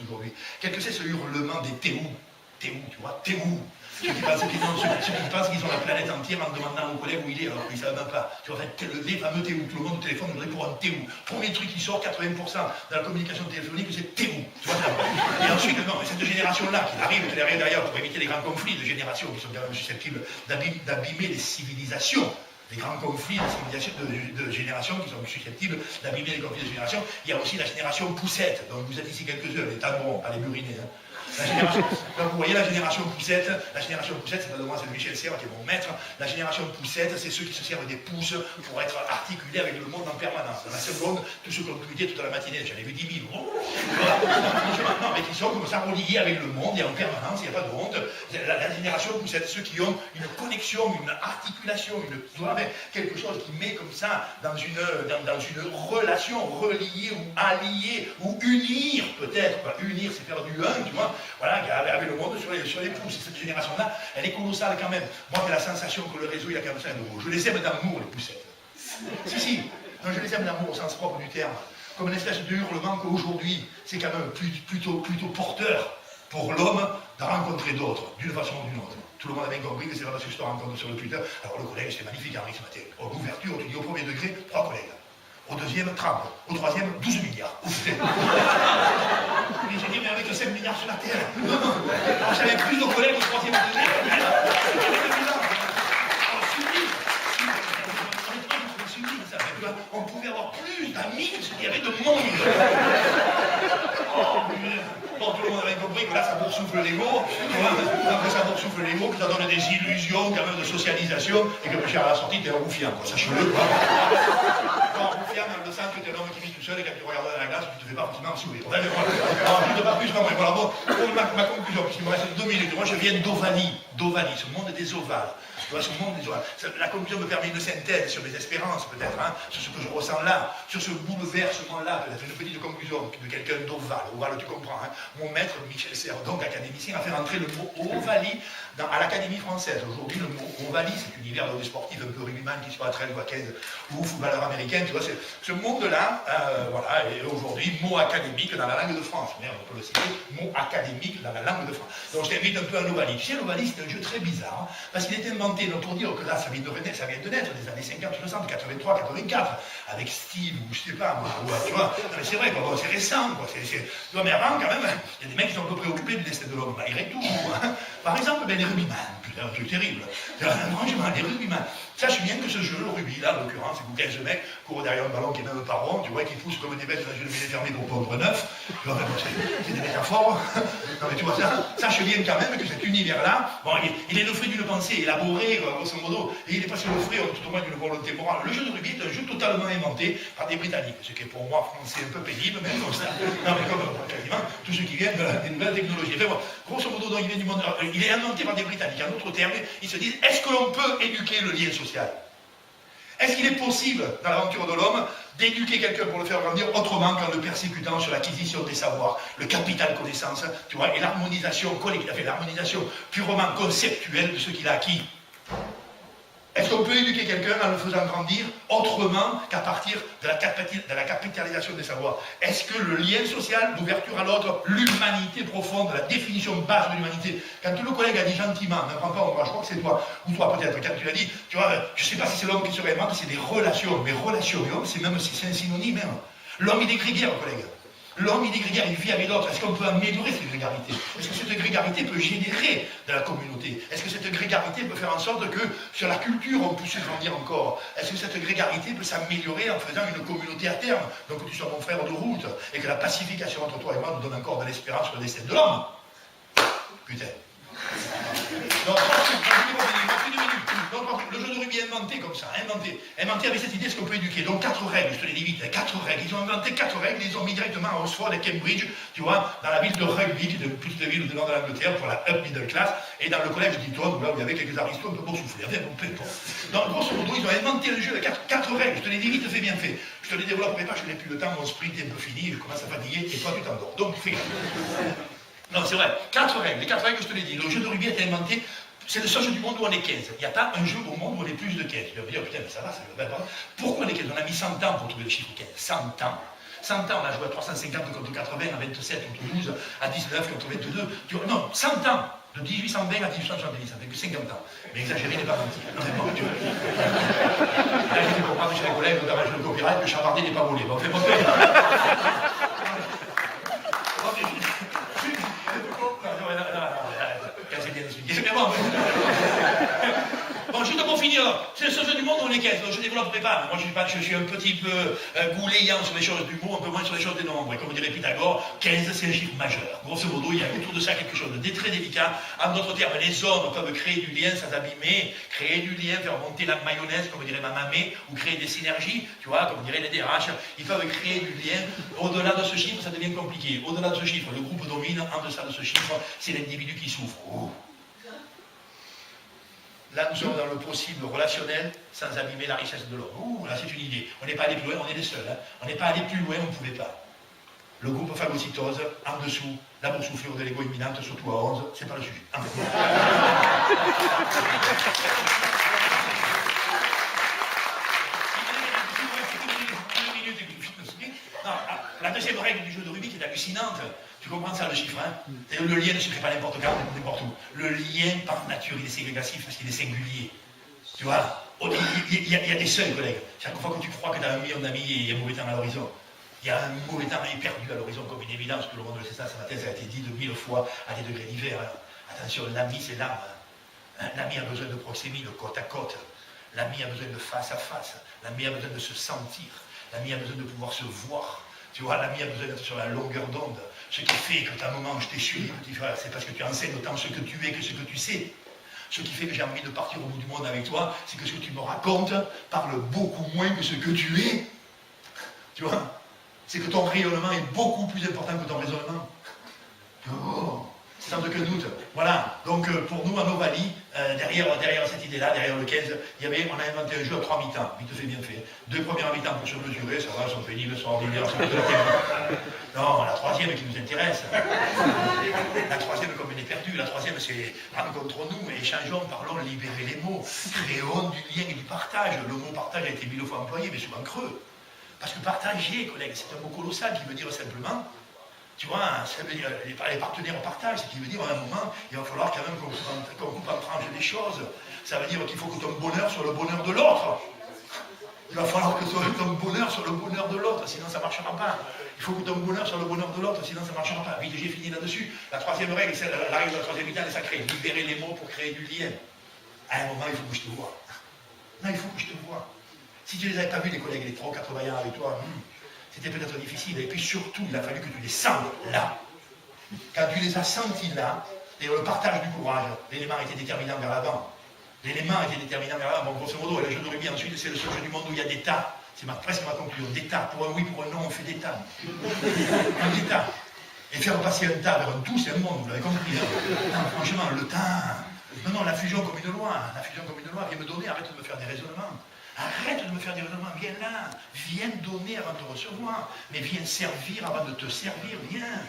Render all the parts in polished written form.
aujourd'hui. Quel que c'est ce hurlement des Théou, tu vois, Théou. Ceux qui pensent qu'ils ont la planète entière en demandant aux collègues où il est, alors qu'ils ne savent même pas. Tu vois, les fameux Théou, tout le monde au téléphone voudrait pour un Théou. Premier truc qui sort, 80% dans la communication téléphonique, c'est Théou. Tu vois, et ensuite, non, cette génération-là, qui arrive d'ailleurs pour éviter les grands conflits de générations qui sont quand même susceptibles d'abîmer les civilisations. Les grands conflits de générations qui sont susceptibles d'abîmer les conflits de génération. Il y a aussi la génération poussette, donc vous êtes ici quelques-uns, les tambourons, pas les burinés. Hein. Donc vous voyez la génération poussette, c'est pas de moi, c'est de Michel Serres qui est mon maître. La génération poussette, c'est ceux qui se servent des pouces pour être articulés avec le monde en permanence. Dans la seconde, tous ceux qui ont tweeté toute la matinée, j'en ai vu 10 000. Non, mais qui sont comme ça reliés avec le monde et en permanence, il n'y a pas de honte. La génération poussette, ceux qui ont une connexion, une articulation, quelque chose qui met comme ça dans une relation reliée ou alliée ou unir peut-être. Unir, c'est faire du un, tu vois. Voilà, avec le monde sur les pouces. Cette génération-là, elle est colossale quand même. Moi, j'ai la sensation que le réseau, il a quand même ça de gros. Je les aime d'amour, les poussettes. Si. Non, je les aime d'amour au sens propre du terme. Comme une espèce de hurlement qu'aujourd'hui, c'est quand même plutôt porteur pour l'homme de rencontrer d'autres, d'une façon ou d'une autre. Tout le monde a bien compris que c'est pas parce que je te rencontre sur le Twitter. Alors le collègue, c'était magnifique, Henri, ce matin. L'ouverture, tu dis au premier degré, 3 collègues. Au deuxième, 30. Au troisième, 12 milliards. J'ai dit, mais avec 5 milliards sur la Terre. Alors j'avais plus de collègues au troisième degré. On pouvait avoir plus d'amis qu'il y avait de monde. Bon, tout le monde avait compris que là, ça boursoufle l'ego. Après, ça boursoufle l'ego, que ça donne des illusions quand même de socialisation, et que, monsieur, à la sortie, t'es un roufiant, quoi. Sachez-le, quoi. Un roufiant dans le sens que t'es un homme qui vit tout seul, et quand tu regardes dans la glace, tu te fais pas forcément sourire. Voilà, je ne dis pas plus, voilà, bon, ma conclusion, puisqu'il me reste 2 minutes. Moi, je viens d'Ovalie, ce monde des ovales. Tu vois, ce monde des ovales. La conclusion me permet une synthèse sur mes espérances, peut-être, hein, sur ce que je ressens là, sur ce bouleversement-là, peut-être une petite conclusion de quelqu'un d'ovale. Ovale, tu comprends, hein. Mon maître, Michel Serres, donc académicien, a fait rentrer le mot Ovalie à l'Académie française. Aujourd'hui, le mot Ovalie, cet univers de sportifs un peu rugbyman qui soit à 13 ou à 15, ou footballeur américain, tu vois, ce monde-là, voilà, est aujourd'hui mot académique dans la langue de France. Merde, on peut le citer, mot académique dans la langue de France. Donc je t'invite un peu à l'Ovalie. Tu sais, l'Ovalie, c'est un jeu très bizarre, hein, parce qu'il est inventé, donc pour dire que là, ça vient de naître, des années 50, 60, 83, 84, avec Steve, ou je sais pas, moi, tu vois, c'est vrai, quoi, c'est récent, quoi, tu vois, mais avant, quand même, il y a des mecs qui sont un peu préoccupés du destin de l'homme, malgré tout, hein. Par exemple, les rugbyman, putain, un truc terrible, franchement, les rugbyman. Sache bien que ce jeu, le rugby, là, en l'occurrence, c'est où 15 mecs courent derrière un ballon qui est même pas rond, tu vois, qui poussent comme des bêtes dans une ville fermée pour pondre 9. Tu vois, c'est des métaphores. Non, mais tu vois, sache bien quand même que cet univers-là, bon, il est le fruit d'une pensée élaborée, grosso modo, et il n'est pas sur le fruit, tout au moins d'une volonté morale. Le jeu de rugby est un jeu totalement inventé par des Britanniques, ce qui est pour moi français un peu pénible, même comme ça. Non, mais comme quasiment tous ceux qui viennent des nouvelles technologies. Enfin, bon, grosso modo, donc, il vient du monde. Il est inventé par des Britanniques. En d'autres termes, ils se disent, est-ce que l'on peut éduquer le lien social? Est-ce qu'il est possible, dans l'aventure de l'homme, d'éduquer quelqu'un pour le faire grandir autrement qu'en le persécutant sur l'acquisition des savoirs, le capital connaissance, tu vois, et l'harmonisation collective, l'harmonisation purement conceptuelle de ce qu'il a acquis? Est-ce qu'on peut éduquer quelqu'un en le faisant grandir autrement qu'à partir de la capitalisation des savoirs? Est-ce que le lien social, l'ouverture à l'autre, l'humanité profonde, la définition base de l'humanité, quand le collègue a dit gentiment, ne prends pas au bras, je crois que c'est toi, ou toi peut-être, quand tu l'as dit, tu vois, je ne sais pas si c'est l'homme qui se réinvente, c'est des relations, mais relations et homme, c'est un synonyme même. L'homme, il est grégaire, collègue. L'homme, il est grégaire, il vit avec l'autre. Est-ce qu'on peut améliorer cette grégarité? Est-ce que cette grégarité peut générer de la communauté? Est-ce que cette grégarité peut faire en sorte que sur la culture, on puisse grandir encore? Est-ce que cette grégarité peut s'améliorer en faisant une communauté à terme? Donc que tu sois mon frère de route et que la pacification entre toi et moi nous donne encore de l'espérance sur le destin de l'homme? Putain. Donc, le jeu de rugby est inventé comme ça, inventé avec cette idée, est-ce qu'on peut éduquer? Donc 4 règles, je te les dis vite, 4 règles. Ils ont inventé 4 règles, ils ont mis directement à Oxford et Cambridge, tu vois, dans la ville de Rugby, qui est une petite ville du nord de l'Angleterre, pour la up middle class, et dans le collège d'Eton, là où il y avait quelques aristos un peu boursouflés, enfin, bon, peu importe. Donc grosso modo, ils ont inventé le jeu de 4 règles, je te les dis vite, fais bien fait. Je te les développerai pas, je n'ai plus le temps, mon sprint est un peu fini, je commence à fatiguer, et toi tu t'endors. Donc fais gaffe. Non, c'est vrai, 4 règles, les 4 règles, je te l'ai dit. Le jeu de rugby a été inventé. C'est le seul jeu du monde où on est 15. Il n'y a pas un jeu au monde où on est plus de 15. Tu vas me dire, putain, mais ça va, ça va. Pourquoi on est 15? On a mis 100 ans pour trouver le chiffre 15. 100 ans. 100 ans, on a joué à 350 contre 80, à 27 contre 12, à 19 contre 22. Non, 100 ans. De 1820 à 1870, ça fait que 50 ans. Mais exagéré n'est pas menti. Vraiment, tu vois. Là, j'ai fait comprendre chez les collègues, notamment chez le copyright, que Chavardet n'est pas volé. Bon, fait bon. C'est bien expliqué. Mais bon. Bon, juste pour finir, c'est ce jeu du monde, on est 15, donc je ne développerai pas. Moi, je suis un petit peu goulayant sur les choses du mot, un peu moins sur les choses des nombres. Et comme dirait Pythagore, 15, c'est un chiffre majeur. Grosso modo, il y a autour de ça quelque chose de très délicat. En d'autres termes, les hommes peuvent créer du lien sans abîmer, créer du lien, faire monter la mayonnaise, comme dirait ma mamé, ou créer des synergies, tu vois, comme dirait les DRH. Ils peuvent créer du lien. Au-delà de ce chiffre, ça devient compliqué. Au-delà de ce chiffre, le groupe domine. En deçà de ce chiffre, c'est l'individu qui souffre. Oh. Là, nous sommes dans le possible relationnel sans abîmer la richesse de l'homme. Ouh, là, c'est une idée. On n'est pas allé plus loin, on est les seuls. Hein. On n'est pas allé plus loin, on ne pouvait pas. Le groupe phagocytose, en dessous, la boursouflure de l'ego imminente, surtout à 11, c'est pas le sujet. La deuxième règle du jeu de Rubik est hallucinante. Tu comprends ça, le chiffre, hein? Le lien ne se crée pas n'importe quand, n'importe où. Le lien, par nature, il est ségrégatif parce qu'il est singulier. Tu vois? Il y a des seuils, collègues. Chaque fois que tu crois que tu as un million d'amis et il y a un mauvais temps à l'horizon, il y a un mauvais temps éperdu à l'horizon comme une évidence, tout le monde le sait ça, ce matin, ça a été dit de 1000 fois à des degrés divers. Hein. Attention, l'ami, c'est l'âme. Hein. L'ami a besoin de proximité, de côte à côte. L'ami a besoin de face à face. L'ami a besoin de se sentir. L'ami a besoin de pouvoir se voir. Tu vois, l'ami a besoin d'être sur la longueur d'onde. Ce qui fait que à un moment, je t'ai suivi, petit frère, c'est parce que tu enseignes autant ce que tu es que ce que tu sais. Ce qui fait que j'ai envie de partir au bout du monde avec toi, c'est que ce que tu me racontes parle beaucoup moins que ce que tu es. Tu vois? C'est que ton rayonnement est beaucoup plus important que ton raisonnement. Oh, sans aucun doute. Voilà. Donc pour nous, à Novalie, derrière cette idée-là, derrière le 15, on a inventé un jeu à 3 mi-temps. Vite fait, bien fait. 2 premières mi-temps pour se mesurer, ça va, sont pénibles, sont ordinaires, c'est de la technique. Non, la troisième qui nous intéresse. La troisième, comme elle est perdue, la troisième, c'est rencontrons-nous, échangeons, parlons, libérer les mots, créons du lien et du partage. Le mot partage a été 1000 fois employé, mais souvent creux. Parce que partager, collègues, c'est un mot colossal qui veut dire simplement, tu vois, ça veut dire, les partenaires partagent, ce qui veut dire à un moment, il va falloir quand même qu'on coupe en tranches des choses. Ça veut dire qu'il faut que ton bonheur soit le bonheur de l'autre. Il va falloir que ton bonheur soit le bonheur de l'autre, sinon ça ne marchera pas. Il faut que ton bonheur soit le bonheur de l'autre, sinon ça ne marchera pas. Vite, j'ai fini là-dessus. La troisième règle, c'est la règle de la troisième mi-temps, elle est sacrée. Libérer les mots pour créer du lien. À un moment, il faut que je te vois. Non, il faut que je te vois. Si tu ne les avais pas vus, les collègues, les 3 ou 4 vaillants avec toi, c'était peut-être difficile. Et puis surtout, il a fallu que tu les sentes là. Quand tu les as sentis là, et le partage du courage, l'élément était déterminant vers l'avant. L'élément était déterminant vers l'avant. Bon, grosso modo, le jeu de rugby, ensuite, c'est le seul jeu du monde où il y a des tas. C'est presque ma conclusion. Des tas. Pour un oui, pour un non, on fait des tas. Des tas. Et faire passer un tas vers un tout, c'est un monde, vous l'avez compris. Hein. Non, franchement, le temps. Non, la fusion comme une loi. La fusion comme une loi, viens me donner, arrête de me faire des raisonnements. Arrête de me faire des raisonnements, viens là, viens donner avant de te recevoir, mais viens servir avant de te servir, viens.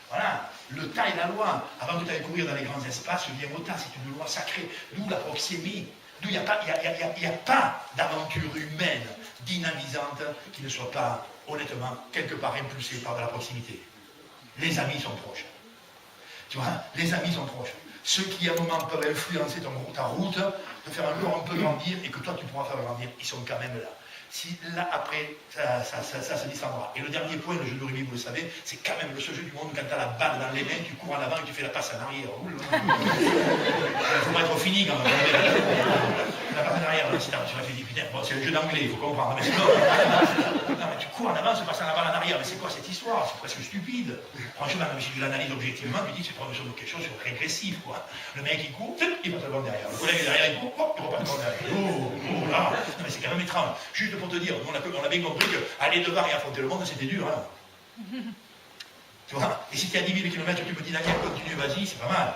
Voilà, le tas est la loi. Avant que tu ailles courir dans les grands espaces, viens au tas, c'est une loi sacrée. D'où la proxémie, d'où il n'y a pas d'aventure humaine dynamisante qui ne soit pas, honnêtement, quelque part impulsée par de la proximité. Les amis sont proches. Tu vois, les amis sont proches. Ceux qui, à un moment, peuvent influencer ta route, te faire encore un peu grandir, et que toi, tu pourras faire grandir, ils sont quand même là. Si là, après, ça se descendra. Et le dernier point, le jeu de rugby, vous le savez, c'est quand même le seul jeu du monde où quand tu as la balle dans les mains, tu cours en avant et tu fais la passe en arrière. Il faut pas être fini quand même. La passe en arrière, tu vas faire des putain, bon, c'est un jeu d'anglais, il faut comprendre. Mais sinon, non, mais tu cours en avant, se passe la balle en arrière. Mais c'est quoi cette histoire? C'est presque stupide. Franchement, même si tu l'analyses objectivement, tu dis c'est pas sur quelque chose de régressif, quoi. Le mec, il court, il passe le ballon derrière. Le collègue est derrière, il court, hop, il repart le ballon derrière. Oh là. Non, mais c'est quand même étrange. Juste pour te dire, on a bien compris qu'aller devant et affronter le monde, c'était dur. Hein. Tu vois? Et si tu es à 10 000 km, tu me dis, Daniel, continue, vas-y, c'est pas mal.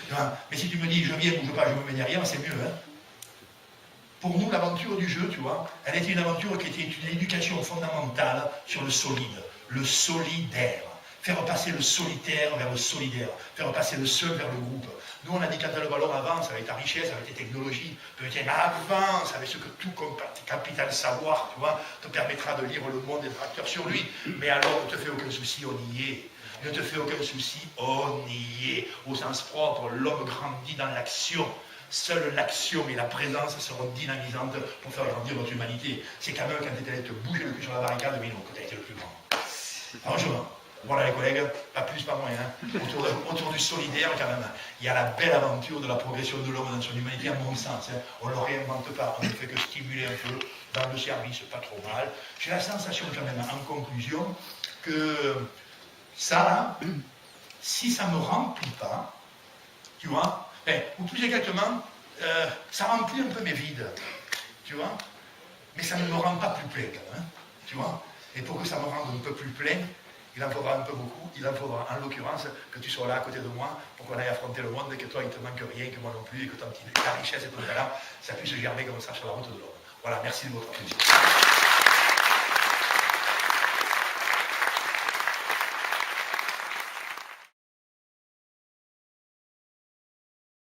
Tu vois? Mais si tu me dis, je viens, bouge pas, je me mets derrière, c'est mieux. Hein. Pour nous, l'aventure du jeu, tu vois, elle était une aventure qui était une éducation fondamentale sur le solide, le solidaire. faire passer le solitaire vers le solidaire, faire passer le seul vers le groupe. Nous, on a dit quand le ballon avance avec ta richesse, avec tes technologies, peut-être avance avec ce que tout capital savoir, tu vois, te permettra de lire le monde et d'être acteur sur lui. Mais alors, ne te fais aucun souci, on y est. Ne te fais aucun souci, on y est. Au sens propre, l'homme grandit dans l'action. Seule l'action et la présence seront dynamisantes pour faire grandir votre humanité. C'est quand même quand tu étais allé te bouger le cul sur la barricade, mais non, que tu as été le plus grand. Franchement, voilà les collègues, pas plus, pas moins. Hein. Autour du solidaire, quand même, il y a la belle aventure de la progression de l'homme dans son humanité, à mon sens. Hein. On ne le réinvente pas, on ne fait que stimuler un peu dans le service, pas trop mal. J'ai la sensation quand même, en conclusion, que ça, si ça ne me remplit pas, tu vois, ou plus exactement, ça remplit un peu mes vides, tu vois, mais ça ne me rend pas plus plein, quand même, tu vois. Et pour que ça me rende un peu plus plein, il en faudra un peu beaucoup, il en faudra en l'occurrence que tu sois là à côté de moi pour qu'on aille affronter le monde et que toi il ne te manque rien, que moi non plus, et que ta richesse et ton talent, ça puisse germer comme ça sur la route de l'homme. Voilà, merci de votre attention.